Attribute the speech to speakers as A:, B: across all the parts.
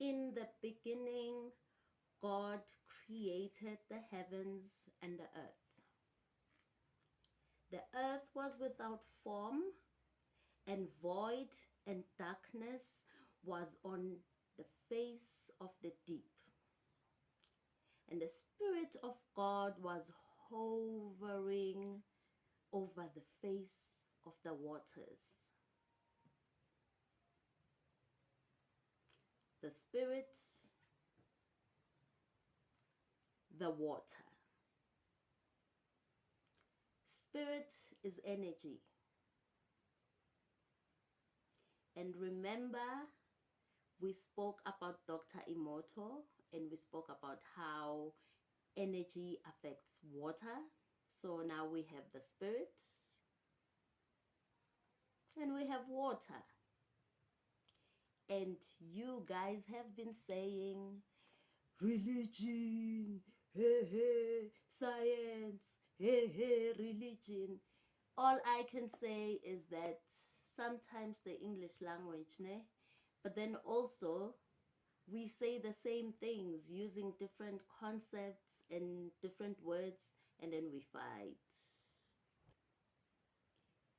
A: In the beginning, God created the heavens and the earth. The earth was without form and void, and darkness was on the face of the deep. And the Spirit of God was hovering over the face of the waters. The Spirit, the water. Spirit is energy. And remember, we spoke about Dr. Emoto, and we spoke about how energy affects water. So now we have the spirit and we have water. And you guys have been saying religion, hey, hey, science, hey, hey, religion. All I can say is that sometimes the English language, ne? But then also we say the same things using different concepts and different words, and then we fight.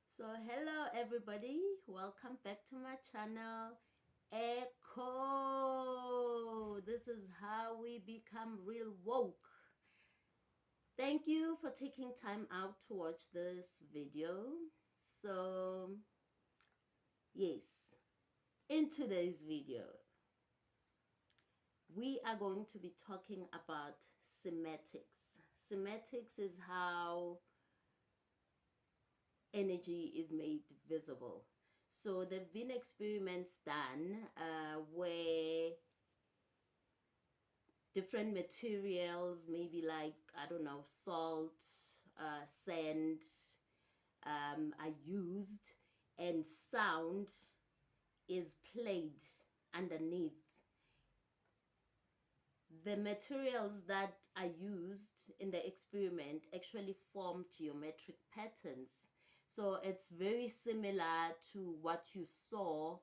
A: So hello everybody, welcome back to my channel. Echo, this is how we become real woke. Thank you for taking time out to watch this video. So yes, in today's video we are going to be talking about cymatics. Cymatics is how energy is made visible. So there've been experiments done where different materials, maybe like, I don't know, salt, sand, are used, and sound is played underneath. The materials that are used in the experiment actually form geometric patterns. So it's very similar to what you saw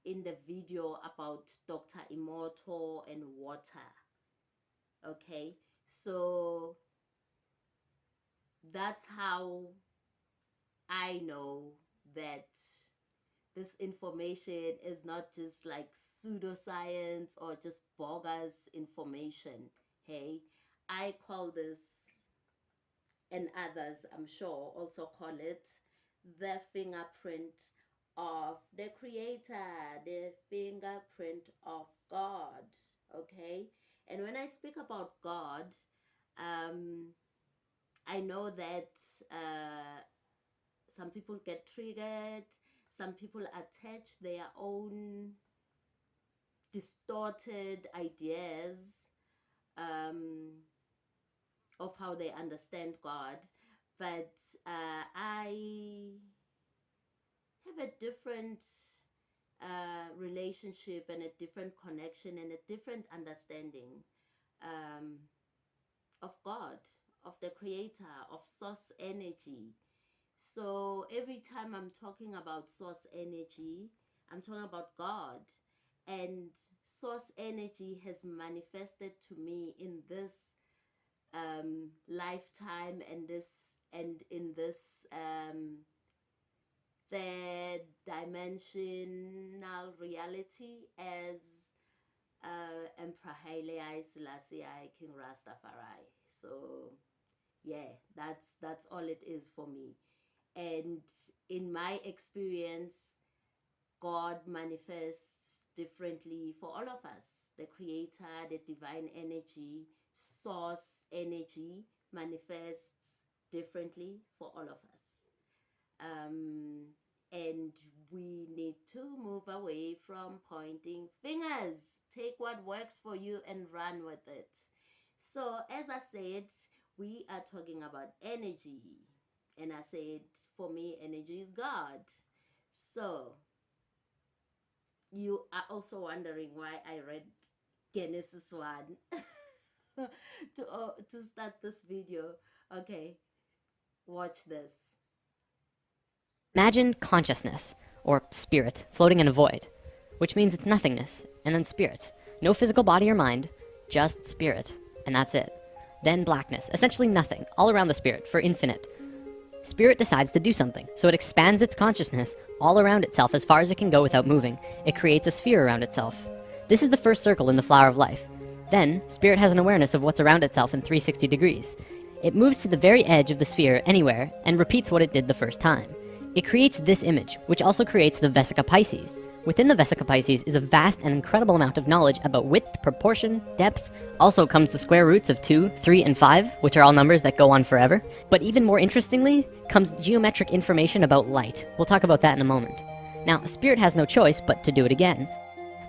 A: in the video about Dr. Emoto and water. Okay, so that's how I know that this information is not just like pseudoscience or just bogus information. Hey, I call this, and others I'm sure also call it, the fingerprint of the creator, the fingerprint of God. Okay, and when I speak about God, I know that some people get triggered, some people attach their own distorted ideas of how they understand God. But I have a different relationship and a different connection and a different understanding um, of God, of the creator, of source energy. So every time I'm talking about source energy, I'm talking about God. And source energy has manifested to me in this lifetime and in this third dimensional reality as Emperor Haile Selassie King Rastafari. So yeah, that's all it is for me. And in my experience, God manifests differently for all of us. The creator, the divine energy, source energy manifests differently for all of us. And we need to move away from pointing fingers. Take what works for you and run with it. So as I said, we are talking about energy. And I said, for me, energy is God. So you are also wondering why I read Genesis 1 to start this video. Okay, watch this.
B: Imagine consciousness, or spirit, floating in a void, which means it's nothingness, and then spirit, No physical body or mind, just spirit, and that's it. Then blackness, essentially nothing, all around the spirit, for infinite. Spirit decides to do something, so it expands its consciousness all around itself as far as it can go without moving. It creates a sphere around itself. This is the first circle in the flower of life. Then, spirit has an awareness of what's around itself in 360 degrees. It moves to the very edge of the sphere anywhere and repeats what it did the first time. It creates this image, which also creates the Vesica Pisces. Within the Vesica Pisces is a vast and incredible amount of knowledge about width, proportion, depth. Also comes the square roots of 2, 3, and 5, which are all numbers that go on forever. But even more interestingly, comes geometric information about light. We'll talk about that in a moment. Now, spirit has no choice but to do it again.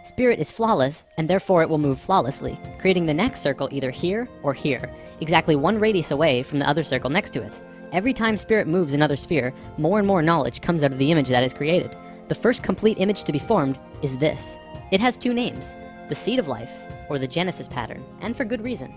B: Spirit is flawless, and therefore it will move flawlessly, creating the next circle either here or here, exactly one radius away from the other circle next to it. Every time spirit moves another sphere, more and more knowledge comes out of the image that is created. The first complete image to be formed is this. It has two names, the seed of life, or the Genesis pattern, and for good reason.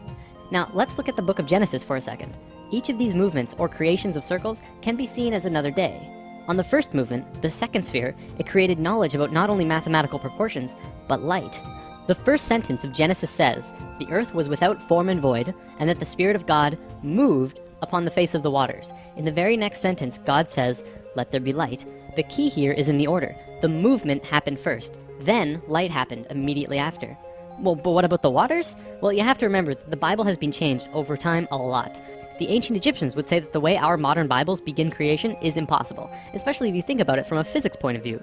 B: Now, let's look at the book of Genesis for a second. Each of these movements or creations of circles can be seen as another day. On the first movement, the second sphere, it created knowledge about not only mathematical proportions, but light. The first sentence of Genesis says, "The earth was without form and void, and that the Spirit of God moved upon the face of the waters." In the very next sentence, God says, "Let there be light." The key here is in the order. The movement happened first, then light happened immediately after. Well, but what about the waters? Well, you have to remember, the Bible has been changed over time a lot. The ancient Egyptians would say that the way our modern Bibles begin creation is impossible, especially if you think about it from a physics point of view.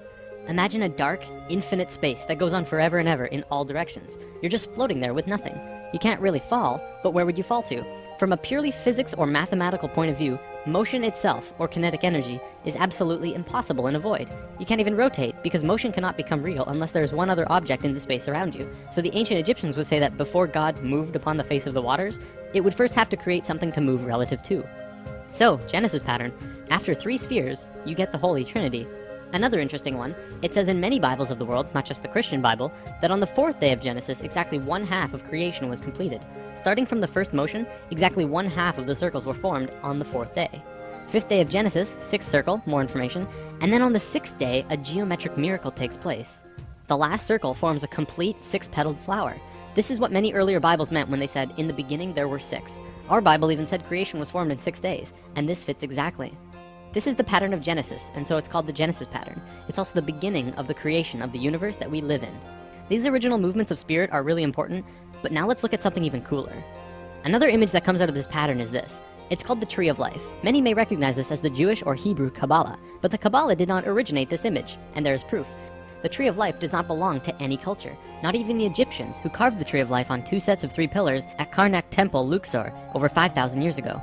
B: Imagine a dark, infinite space that goes on forever and ever in all directions. You're just floating there with nothing. You can't really fall, but where would you fall to? From a purely physics or mathematical point of view, motion itself, or kinetic energy, is absolutely impossible in a void. You can't even rotate, because motion cannot become real unless there is one other object in the space around you. So the ancient Egyptians would say that before God moved upon the face of the waters, it would first have to create something to move relative to. So, Genesis pattern, after 3 spheres, you get the Holy Trinity. Another interesting one, it says in many Bibles of the world, not just the Christian Bible, that on the 4th day of Genesis, exactly 1/2 of creation was completed. Starting from the first motion, exactly 1/2 of the circles were formed on the 4th day. 5th day of Genesis, 6th circle, more information, and then on the 6th day, a geometric miracle takes place. The last circle forms a complete 6-petaled flower. This is what many earlier Bibles meant when they said, "In the beginning there were 6." Our Bible even said creation was formed in 6 days, and this fits exactly. This is the pattern of Genesis, and so it's called the Genesis pattern. It's also the beginning of the creation of the universe that we live in. These original movements of spirit are really important, but now let's look at something even cooler. Another image that comes out of this pattern is this. It's called the Tree of Life. Many may recognize this as the Jewish or Hebrew Kabbalah, but the Kabbalah did not originate this image, and there is proof. The Tree of Life does not belong to any culture, not even the Egyptians, who carved the Tree of Life on 2 sets of 3 pillars at Karnak Temple, Luxor, over 5,000 years ago.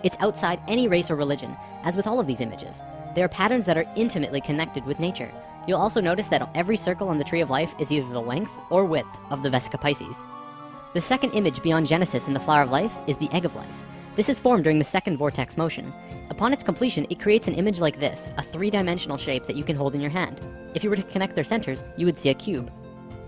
B: It's outside any race or religion, as with all of these images. They are patterns that are intimately connected with nature. You'll also notice that every circle on the Tree of Life is either the length or width of the Vesica Pisces. The second image beyond Genesis in the Flower of Life is the Egg of Life. This is formed during the second vortex motion. Upon its completion, it creates an image like this, a 3-dimensional shape that you can hold in your hand. If you were to connect their centers, you would see a cube.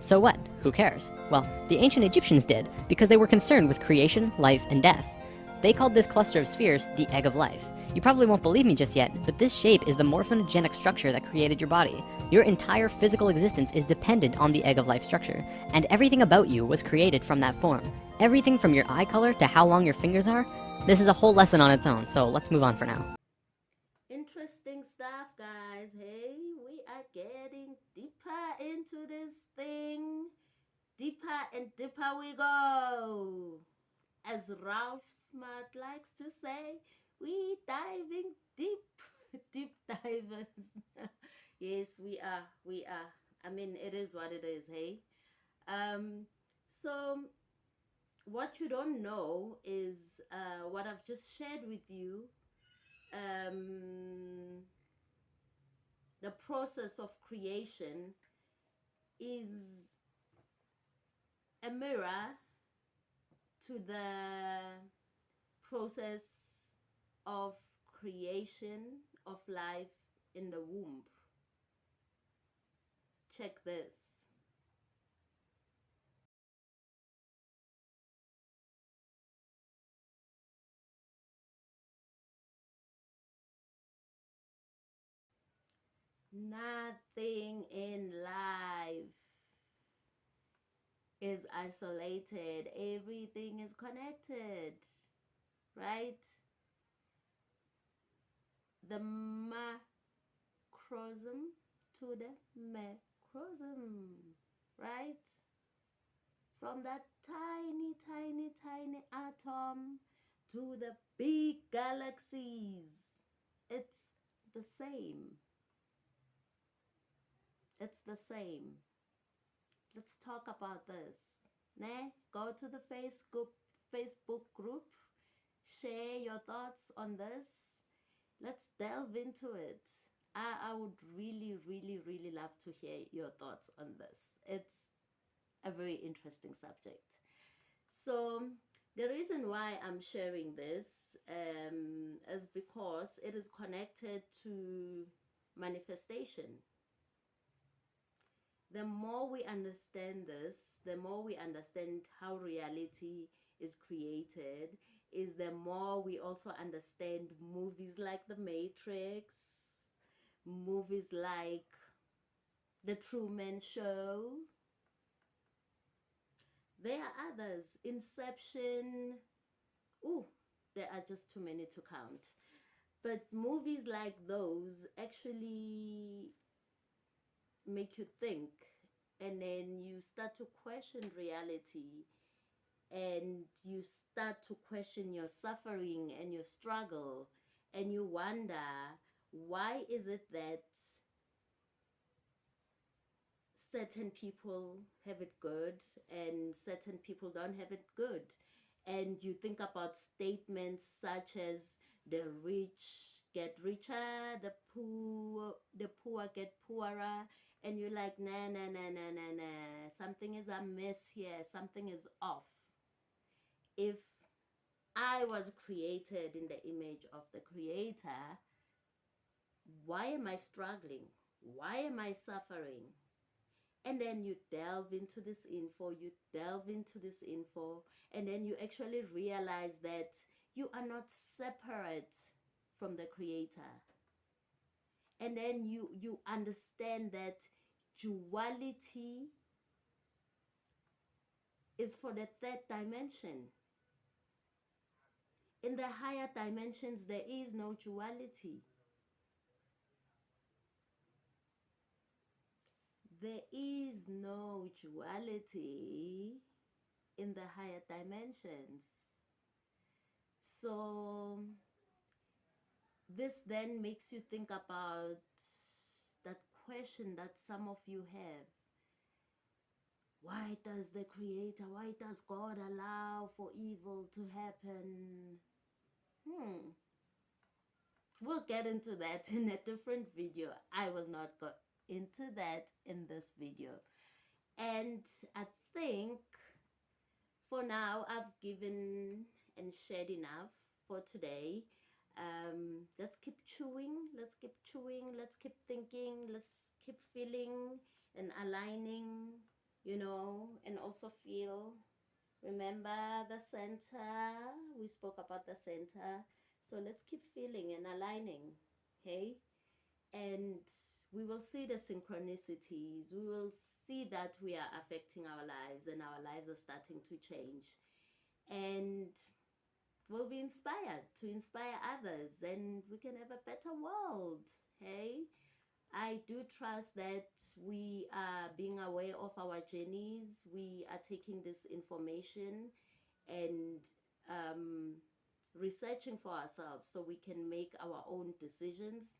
B: So what? Who cares? Well, the ancient Egyptians did, because they were concerned with creation, life, and death. They called this cluster of spheres the Egg of Life. You probably won't believe me just yet, but this shape is the morphogenic structure that created your body. Your entire physical existence is dependent on the Egg of Life structure, and everything about you was created from that form. Everything from your eye color to how long your fingers are. This is a whole lesson on its own, so let's move on for now.
A: Interesting stuff, guys. Hey, we are getting deeper into this thing. Deeper and deeper we go. As Ralph Smart likes to say, we diving deep, deep divers. Yes, we are. We are. I mean, it is what it is. Hey. So what you don't know is what I've just shared with you. Um, the process of creation is a mirror to the process of creation of life in the womb. Check this. Nothing in life is isolated. Everything is connected, right? The macrosm to the macrosm, right? From that tiny, tiny, tiny atom to the big galaxies. It's the same. It's the same. Let's talk about this. Ne? Go to the Facebook group, share your thoughts on this. Let's delve into it. I would really, really, really love to hear your thoughts on this. It's a very interesting subject. So, the reason why I'm sharing this is because it is connected to manifestation. The more we understand this, the more we understand how reality is created, is the more we also understand movies like The Matrix, movies like The Truman Show. There are others, Inception. Ooh, there are just too many to count. But movies like those actually make you think, and then you start to question reality, and you start to question your suffering and your struggle, and you wonder, why is it that certain people have it good and certain people don't have it good? And you think about statements such as the rich get richer, the poor get poorer, and you're like, nah, nah, nah, nah, nah, nah, something is amiss here, something is off. If I was created in the image of the creator, why am I struggling? Why am I suffering? And then you delve into this info, and then you actually realize that you are not separate from the creator. And then you understand that duality is for the third dimension. In the higher dimensions, there is no duality. There is no duality in the higher dimensions. So this then makes you think about that question that some of you have. Why does the Creator, why does God allow for evil to happen? We'll get into that in a different video. I will not go into that in this video. And I think for now I've given and shared enough for today. Let's keep chewing, let's keep chewing, let's keep thinking, let's keep feeling and aligning, and also feel. Remember the center, we spoke about the center. So let's keep feeling and aligning, okay? And we will see the synchronicities. We will see that we are affecting our lives and our lives are starting to change. And we'll be inspired to inspire others, and we can have a better world, hey? I do trust that we are being aware of our journeys. We are taking this information and researching for ourselves so we can make our own decisions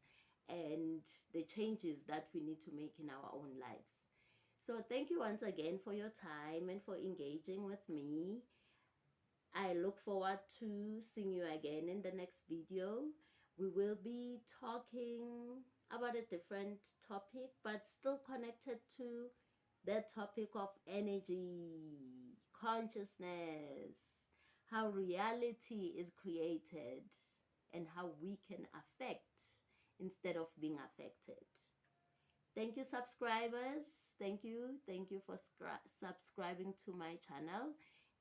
A: and the changes that we need to make in our own lives. So thank you once again for your time and for engaging with me. I look forward to seeing you again in the next video. We will be talking about a different topic, but still connected to the topic of energy, consciousness, how reality is created, and how we can affect instead of being affected. Thank you, subscribers. Thank you. Thank you for subscribing to my channel.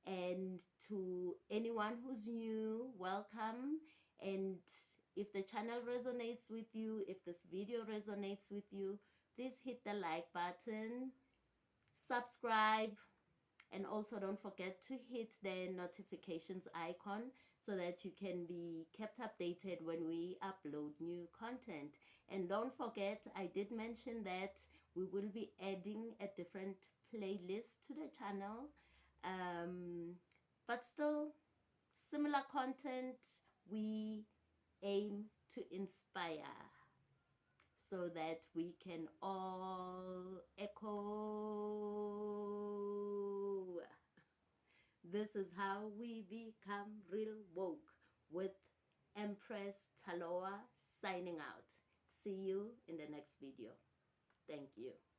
A: And to anyone who's new, welcome. And if the channel resonates with you, if this video resonates with you, please hit the like button, subscribe, And also don't forget to hit the notifications icon so that you can be kept updated when we upload new content. And don't forget, I did mention that we will be adding a different playlist to the channel, um, but still similar content. We aim to inspire so that we can all echo. This is how we become real woke with Empress Taloa signing out. See you in the next video. Thank you.